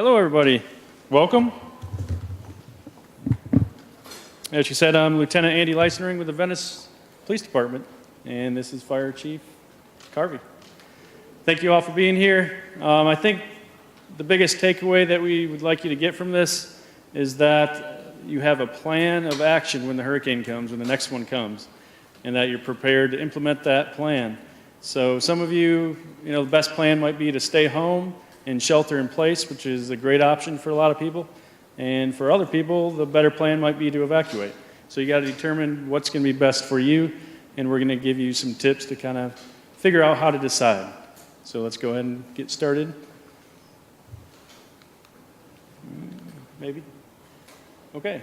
Hello, everybody. Welcome. As you said, I'm Lieutenant Andy Leisenring with the Venice Police Department, and this is Fire Chief Carvey. Thank you all for being here. I think the biggest takeaway that we would like you to get from this is that you have a plan of action when the hurricane comes, when the next one comes, and that you're prepared to implement that plan. So some of you, the best plan might be to stay home and shelter in place, which is a great option for a lot of people. And for other people, the better plan might be to evacuate. So you got to determine what's going to be best for you, and we're going to give you some tips to kind of figure out how to decide. So let's go ahead and get started. Maybe? Okay.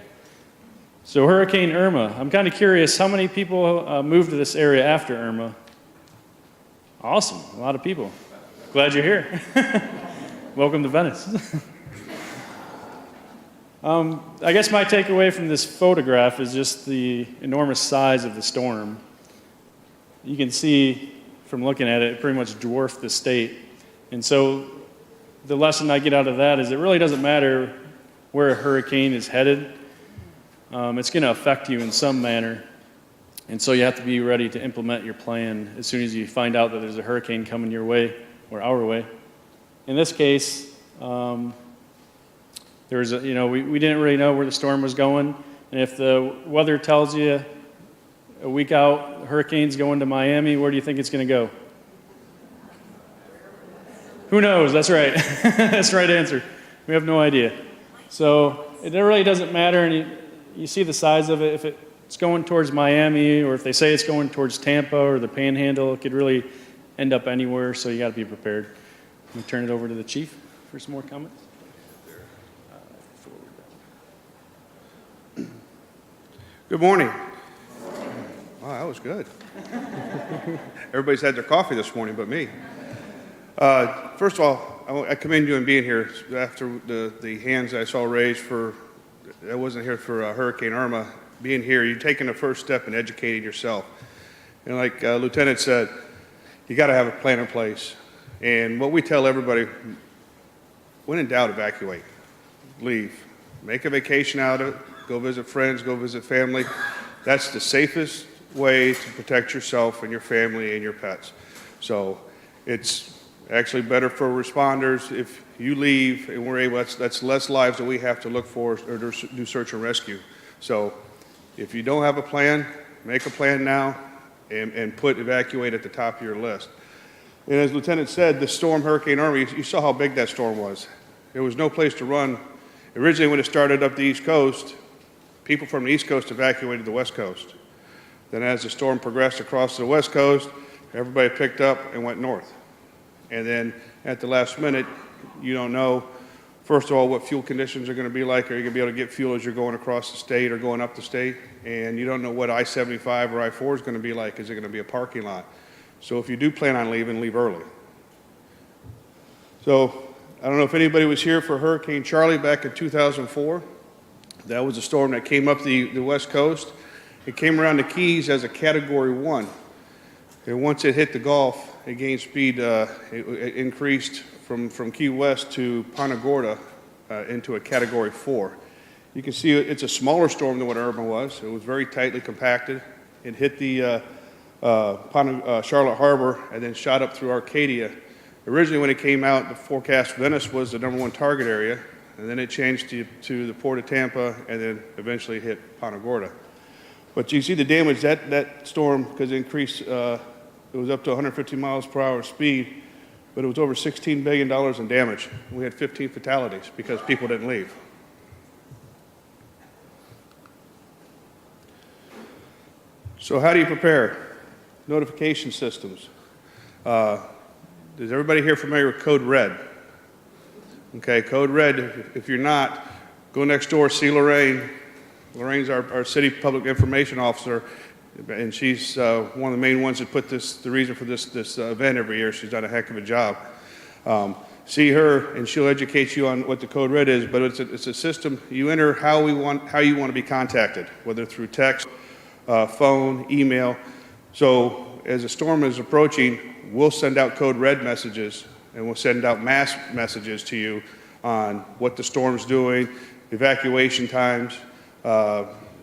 So Hurricane Irma. I'm kind of curious, how many people moved to this area after Irma? Awesome, a lot of people. Glad you're here. Welcome to Venice. I guess my takeaway from this photograph is just the enormous size of the storm. You can see from looking at it, it pretty much dwarfed the state. And so the lesson I get out of that is it really doesn't matter where a hurricane is headed. It's going to affect you in some manner. And so you have to be ready to implement your plan as soon as you find out that there's a hurricane coming your way or our way. In this case, we didn't really know where the storm was going. And if the weather tells you a week out, the hurricane's going to Miami, where do you think it's going to go? Who knows? That's right. That's the right answer. We have no idea. So it really doesn't matter. And you see the size of it. If it's going towards Miami, or if they say it's going towards Tampa or the Panhandle, it could really end up anywhere, so you got to be prepared. I'm going to turn it over to the chief for some more comments. Good morning. Wow, that was good. Everybody's had their coffee this morning but me. First of all, I commend you on being here after the hands I saw raised I wasn't here for Hurricane Irma. Being here, you're taking the first step in educating yourself. And like Lieutenant said, you got to have a plan in place. And what we tell everybody, when in doubt, evacuate. Leave. Make a vacation out of it. Go visit friends, go visit family. That's the safest way to protect yourself and your family and your pets. So it's actually better for responders if you leave and we're able, that's less lives that we have to look for or do search and rescue. So if you don't have a plan, make a plan now and put evacuate at the top of your list. And as Lieutenant said, the storm, Hurricane Irma, you saw how big that storm was. There was no place to run. Originally when it started up the East Coast, people from the East Coast evacuated the West Coast. Then as the storm progressed across the West Coast, everybody picked up and went north. And then at the last minute, you don't know, first of all, what fuel conditions are going to be like. Are you going to be able to get fuel as you're going across the state or going up the state? And you don't know what I-75 or I-4 is going to be like. Is it going to be a parking lot? So if you do plan on leaving, leave early. So I don't know if anybody was here for Hurricane Charlie back in 2004. That was a storm that came up the West Coast. It came around the Keys as a Category 1. And once it hit the Gulf, it gained speed. It increased from Key West to Punta Gorda into a Category 4. You can see it's a smaller storm than what Irma was. It was very tightly compacted. It hit the Charlotte Harbor and then shot up through Arcadia. Originally when it came out, the forecast Venice was the #1 target area, and then it changed to the port of Tampa and then eventually hit Punta Gorda. But you see the damage that storm, because it increased, it was up to 150 miles per hour speed, but it was over $16 billion in damage. We had 15 fatalities because people didn't leave. So how do you prepare? Notification systems. Is everybody here familiar with Code Red? Okay, Code Red, if you're not, go next door, see Lorraine. Lorraine's our city public information officer, and she's one of the main ones that put the reason for this event every year. She's done a heck of a job. See her, and she'll educate you on what the Code Red is, but it's a system. You enter how you want to be contacted, whether through text, phone, email. So as a storm is approaching, we'll send out Code Red messages, and we'll send out mass messages to you on what the storm's doing, evacuation times,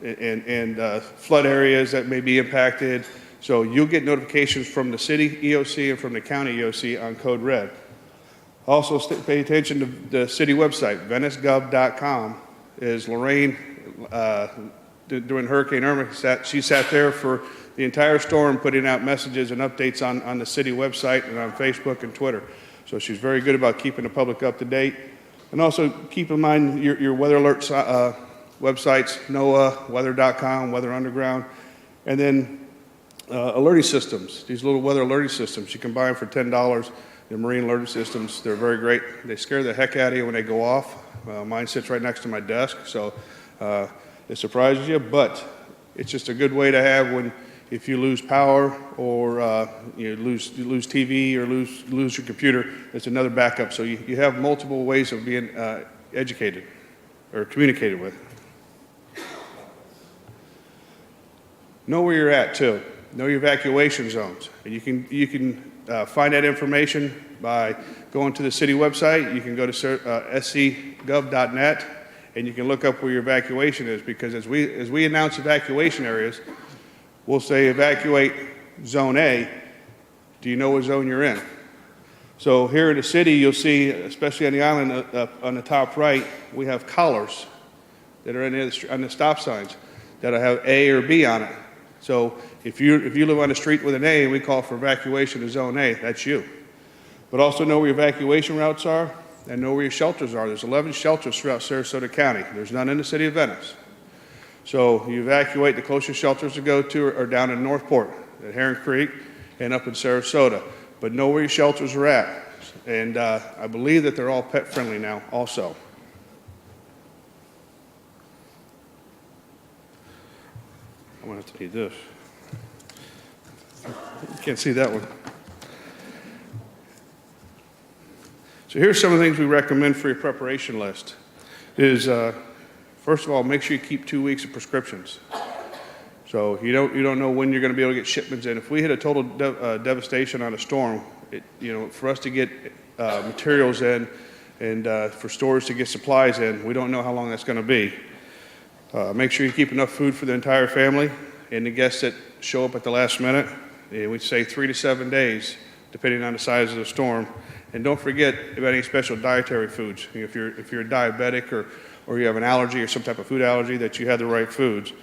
and flood areas that may be impacted. So you'll get notifications from the city EOC and from the county EOC on code red. Also, pay attention to the city website, venice.gov.com. Is Lorraine, during Hurricane Irma, she sat there for the entire storm, putting out messages and updates on the city website and on Facebook and Twitter. So she's very good about keeping the public up to date. And also keep in mind your weather alert websites, NOAA, weather.com, Weather Underground, and then alerting systems, these little weather alerting systems. You can buy them for $10. The marine alerting systems, they're very great. They scare the heck out of you when they go off. Mine sits right next to my desk, so it surprises you, but it's just a good way to have if you lose power or you lose TV or lose your computer. It's another backup, so you have multiple ways of being educated or communicated with. Know where you're at too. Know your evacuation zones, and you can find that information by going to the city website. You can go to scgov.net, and you can look up where your evacuation is, because as we announce evacuation areas, we'll say evacuate zone A. Do you know what zone you're in? So here in the city, you'll see, especially on the island on the top right, we have collars that are on the stop signs that have A or B on it. So if you live on a street with an A and we call for evacuation to zone A, that's you. But also know where your evacuation routes are and know where your shelters are. There's 11 shelters throughout Sarasota County. There's none in the city of Venice. So you evacuate. The closest shelters to go to are down in Northport, at Heron Creek, and up in Sarasota. But know where your shelters are at. And I believe that they're all pet friendly now also. I'm going to have to need this. You can't see that one. So here's some of the things we recommend for your preparation list. First of all, make sure you keep 2 weeks of prescriptions. So you don't know when you're going to be able to get shipments in. If we hit a total devastation on a storm, for us to get materials in and for stores to get supplies in, we don't know how long that's going to be. Make sure you keep enough food for the entire family and the guests that show up at the last minute. And we say 3 to 7 days, depending on the size of the storm. And don't forget about any special dietary foods. If you're a diabetic or you have an allergy or some type of food allergy, that you have the right foods.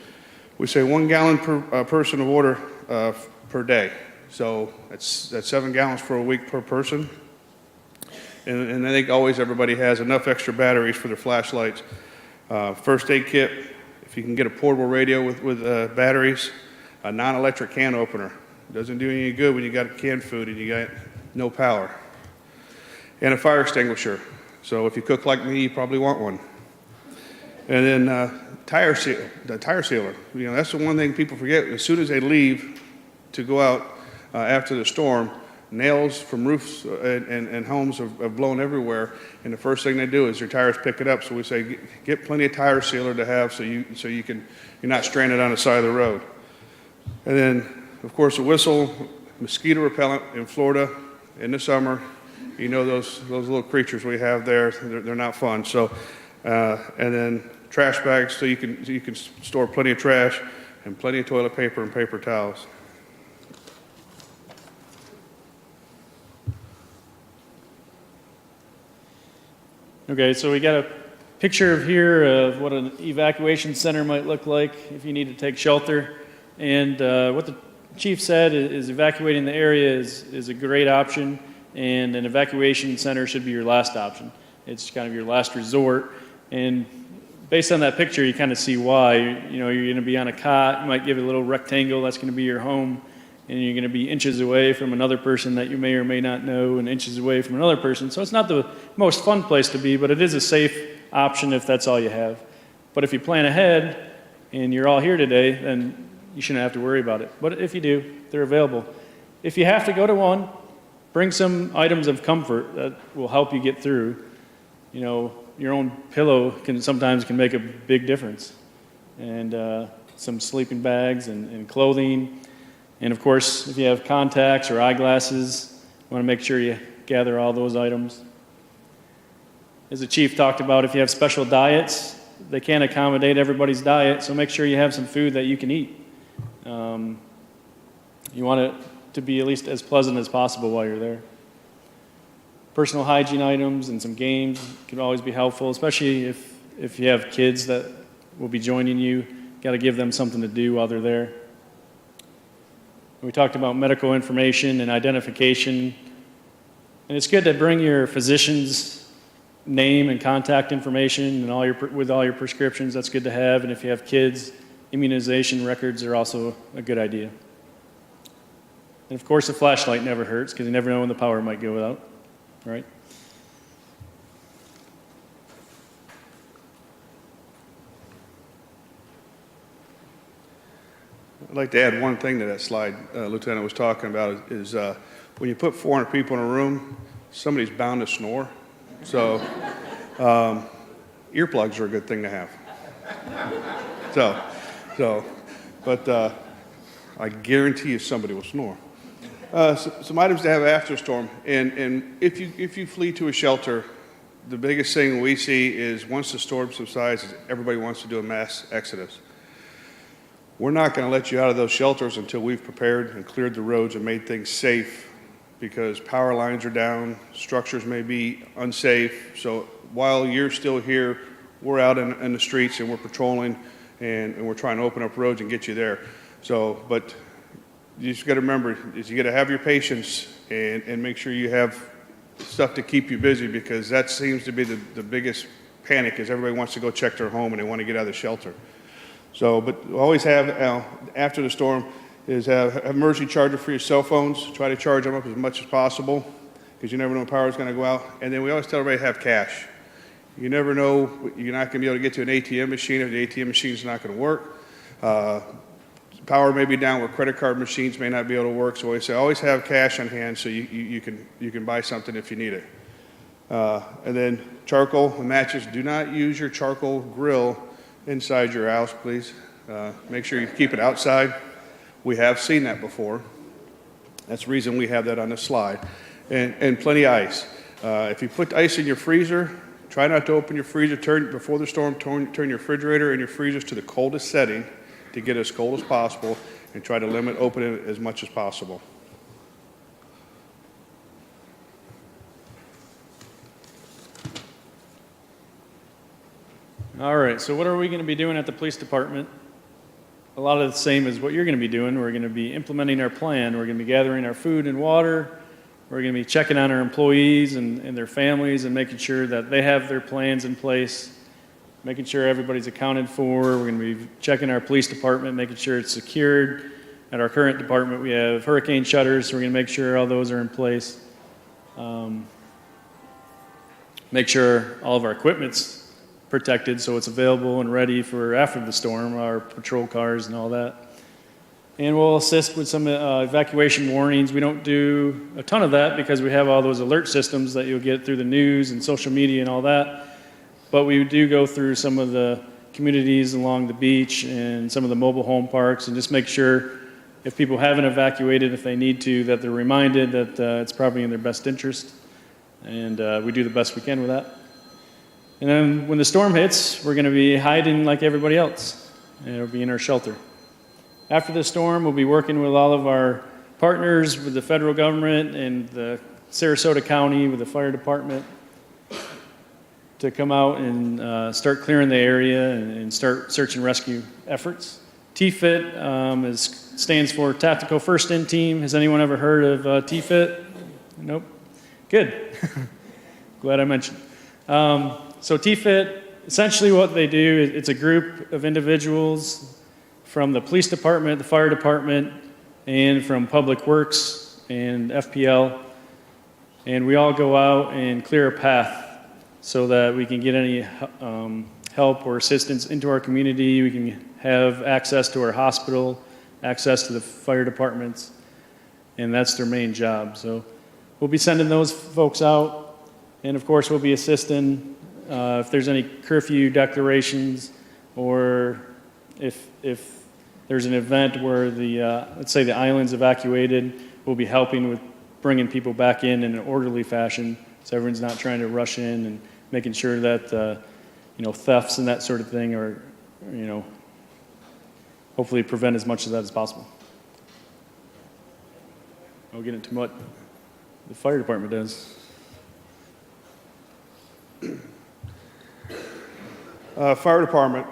We say 1 gallon per person of water per day. So that's 7 gallons for a week per person. And I think always everybody has enough extra batteries for their flashlights. First aid kit, if you can get a portable radio with batteries, a non-electric can opener. It doesn't do any good when you got canned food and you got no power. And a fire extinguisher. So if you cook like me, you probably want one. And then the tire sealer. That's the one thing people forget. As soon as they leave to go out after the storm, nails from roofs and homes have blown everywhere, and the first thing they do is their tires pick it up. So we say get plenty of tire sealer to have so you're not stranded on the side of the road. And then, of course, a whistle, mosquito repellent in Florida in the summer. Those little creatures we have there, they're not fun. So, and then trash bags so you can store plenty of trash and plenty of toilet paper and paper towels. Okay, so we got a picture here of what an evacuation center might look like if you need to take shelter. And what the chief said is evacuating the area is a great option, and an evacuation center should be your last option. It's kind of your last resort. And based on that picture, you kind of see why. You're going to be on a cot. You might give it a little rectangle. That's going to be your home. And you're going to be inches away from another person that you may or may not know, and inches away from another person. So it's not the most fun place to be, but it is a safe option if that's all you have. But if you plan ahead and you're all here today, then you shouldn't have to worry about it. But if you do, they're available. If you have to go to one, bring some items of comfort that will help you get through. Your own pillow sometimes can make a big difference. And some sleeping bags and clothing. And of course, if you have contacts or eyeglasses, you want to make sure you gather all those items. as the chief talked about, if you have special diets, they can't accommodate everybody's diet, so make sure you have some food that you can eat. You want it to be at least as pleasant as possible while you're there. Personal hygiene items and some games can always be helpful, especially if you have kids that will be joining you. Got to give them something to do while they're there. We talked about medical information and identification. And it's good to bring your physician's name and contact information and with all your prescriptions. That's good to have. And if you have kids, immunization records are also a good idea. And of course, a flashlight never hurts because you never know when the power might go out, right? I'd like to add one thing to that slide Lieutenant was talking about is when you put 400 people in a room, somebody's bound to snore. So earplugs are a good thing to have. But I guarantee you somebody will snore. Some items to have after a storm, and if you flee to a shelter, the biggest thing we see is once the storm subsides, everybody wants to do a mass exodus. We're not going to let you out of those shelters until we've prepared and cleared the roads and made things safe, because power lines are down, structures may be unsafe. So while you're still here, we're out in the streets and we're patrolling and we're trying to open up roads and get you there. So, but you just got to remember is you got to have your patience and make sure you have stuff to keep you busy, because that seems to be the biggest panic is everybody wants to go check their home and they want to get out of the shelter. So, but always have, after the storm, is have emergency charger for your cell phones. Try to charge them up as much as possible, because you never know when power is going to go out. And then we always tell everybody to have cash. You never know, you're not going to be able to get to an ATM machine if the ATM machine is not going to work. Power may be down where credit card machines may not be able to work. So we say always have cash on hand so you can buy something if you need it. And then charcoal and matches. Do not use your charcoal grill inside your house, please. Make sure you keep it outside. We have seen that before. That's the reason we have that on the slide. And plenty of ice. If you put ice in your freezer, try not to open your freezer. Before the storm, turn your refrigerator and your freezers to the coldest setting to get as cold as possible, and try to limit opening it as much as possible. All right, so what are we going to be doing at the police department? A lot of the same as what you're going to be doing. We're going to be implementing our plan. We're going to be gathering our food and water. We're going to be checking on our employees and their families and making sure that they have their plans in place, making sure everybody's accounted for. We're going to be checking our police department, making sure it's secured. At our current department, we have hurricane shutters, so we're going to make sure all those are in place. Make sure all of our equipment's protected so it's available and ready for after the storm, our patrol cars and all that. And we'll assist with some evacuation warnings. We don't do a ton of that because we have all those alert systems that you'll get through the news and social media and all that. But we do go through some of the communities along the beach and some of the mobile home parks and just make sure if people haven't evacuated, if they need to, that they're reminded that it's probably in their best interest. And we do the best we can with that. And then when the storm hits, we're going to be hiding like everybody else. And it'll be in our shelter. After the storm, we'll be working with all of our partners, with the federal government and the Sarasota County, with the fire department, to come out and start clearing the area and start search and rescue efforts. TFIT stands for Tactical First In Team. Has anyone ever heard of TFIT? Nope. Good. Glad I mentioned. So TFIT, essentially what they do, it's a group of individuals from the police department, the fire department, and from Public Works and FPL. And we all go out and clear a path so that we can get any help or assistance into our community. We can have access to our hospital, access to the fire departments, and that's their main job. So we'll be sending those folks out, and of course we'll be assisting if there's any curfew declarations, or if there's an event where let's say the island's evacuated, we'll be helping with bringing people back in an orderly fashion so everyone's not trying to rush in and making sure that, thefts and that sort of thing are, hopefully prevent as much of that as possible. I'll get into what the fire department does. Fire department,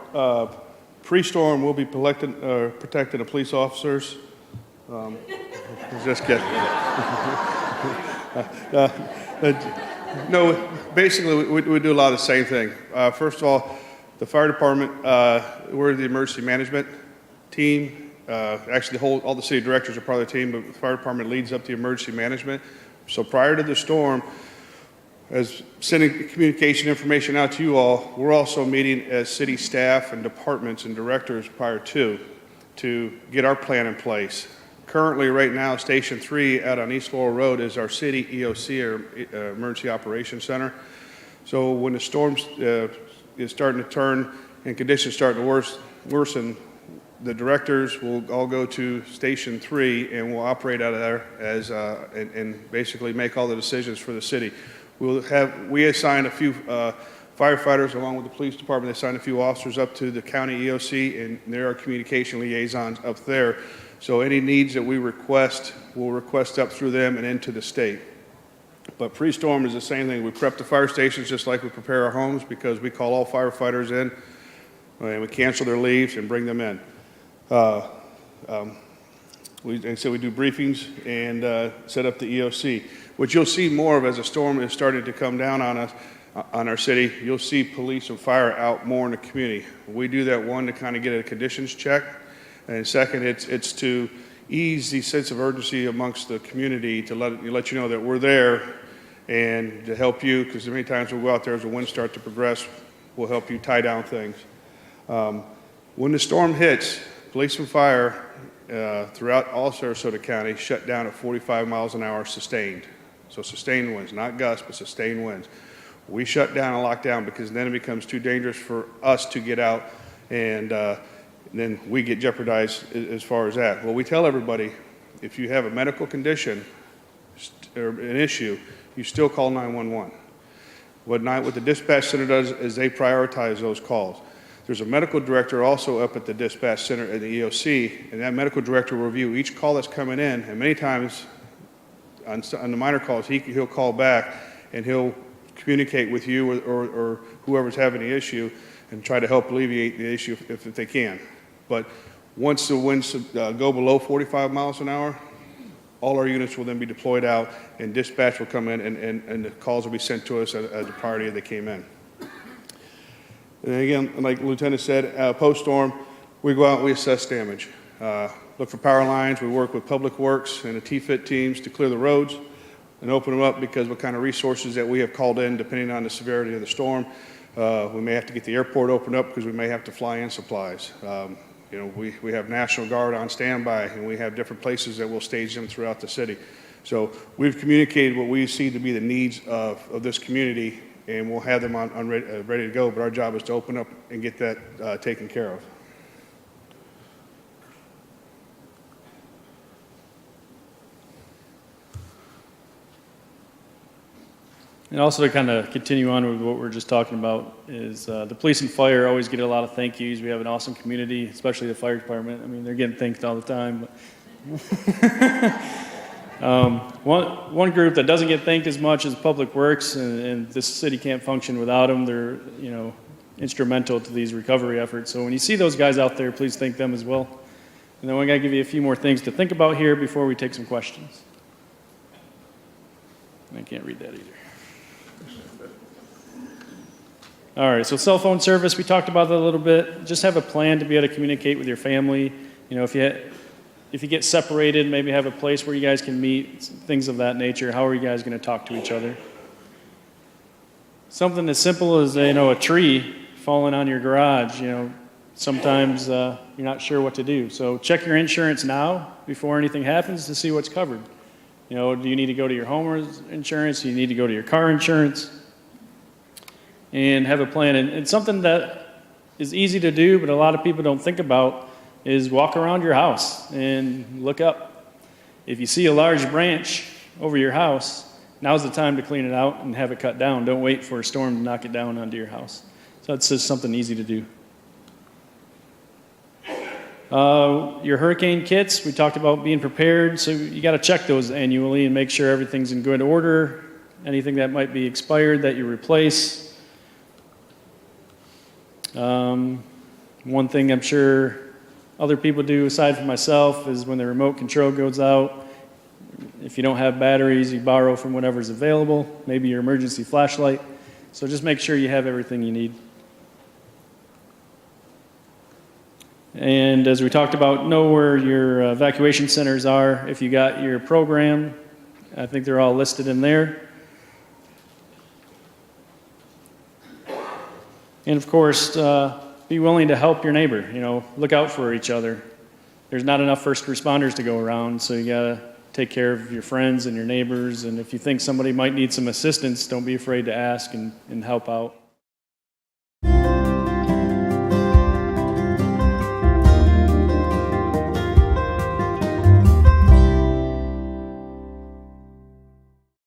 pre-storm, we'll be protecting the police officers. Just kidding. No, basically, we do a lot of the same thing. First of all, the fire department, we're the emergency management team. Actually, all the city directors are part of the team, but the fire department leads up the emergency management. So prior to the storm, as sending communication information out to you all, we're also meeting as city staff and departments and directors prior to get our plan in place. Currently, right now, Station 3 out on East Laurel Road is our city EOC, or Emergency Operations Center. So when the storm is starting to turn and conditions starting to worsen, the directors will all go to Station 3 and we'll operate out of there as and basically make all the decisions for the city. We assign a few firefighters along with the police department. They assign a few officers up to the county EOC, and there are communication liaisons up there. So any needs that we request, we'll request up through them and into the state. But pre-storm is the same thing. We prep the fire stations just like we prepare our homes, because we call all firefighters in and we cancel their leaves and bring them in. We do briefings and set up the EOC. What you'll see more of as a storm is starting to come down on us, on our city, you'll see police and fire out more in the community. We do that, one, to kind of get a conditions check, and second, it's to ease the sense of urgency amongst the community, to let you know that we're there and to help you, because many times we'll go out there as the winds start to progress, we'll help you tie down things. When the storm hits, police and fire throughout all Sarasota County shut down at 45 miles an hour sustained. So sustained winds, not gusts, but sustained winds. We shut down and lock down because then it becomes too dangerous for us to get out, and then we get jeopardized as far as that. Well, we tell everybody, if you have a medical condition or an issue, you still call 911. What the dispatch center does is they prioritize those calls. There's a medical director also up at the dispatch center at the EOC, and that medical director will review each call that's coming in, and many times on the minor calls, he'll call back and he'll communicate with you or whoever's having the issue and try to help alleviate the issue if they can. But once the winds go below 45 miles an hour, all our units will then be deployed out, and dispatch will come in, and the calls will be sent to us at the priority they came in. And again, like the Lieutenant said, post-storm, we go out and we assess damage. Look for power lines. We work with Public Works and the T-FIT teams to clear the roads and open them up, because what kind of resources that we have called in, depending on the severity of the storm. We may have to get the airport opened up because we may have to fly in supplies. We have National Guard on standby, and we have different places that we'll stage them throughout the city. So we've communicated what we see to be the needs of this community, and we'll have them ready to go, but our job is to open up and get that taken care of. And also to kind of continue on with what we're just talking about is the police and fire always get a lot of thank yous. We have an awesome community, especially the fire department. I mean, they're getting thanked all the time. One group that doesn't get thanked as much is Public Works, and this city can't function without them. They're, instrumental to these recovery efforts. So when you see those guys out there, please thank them as well. And then we're going to give you a few more things to think about here before we take some questions. I can't read that either. All right, so cell phone service, we talked about that a little bit. Just have a plan to be able to communicate with your family. If you get separated, maybe have a place where you guys can meet, things of that nature. How are you guys going to talk to each other? Something as simple as, a tree falling on your garage. Sometimes you're not sure what to do. So check your insurance now before anything happens to see what's covered. Do you need to go to your homeowner's insurance? Do you need to go to your car insurance? And have a plan. And something that is easy to do, but a lot of people don't think about, is walk around your house and look up. If you see a large branch over your house, now's the time to clean it out and have it cut down. Don't wait for a storm to knock it down onto your house. So it's just something easy to do. Your hurricane kits, we talked about being prepared, so you got to check those annually and make sure everything's in good order. Anything that might be expired that you replace. One thing I'm sure other people do aside from myself is when the remote control goes out, if you don't have batteries, you borrow from whatever's available, maybe your emergency flashlight. So just make sure you have everything you need. And as we talked about, know where your evacuation centers are. If you got your program, I think they're all listed in there. And of course, be willing to help your neighbor. You know, look out for each other. There's not enough first responders to go around, so you gotta take care of your friends and your neighbors. And if you think somebody might need some assistance, don't be afraid to ask and help out.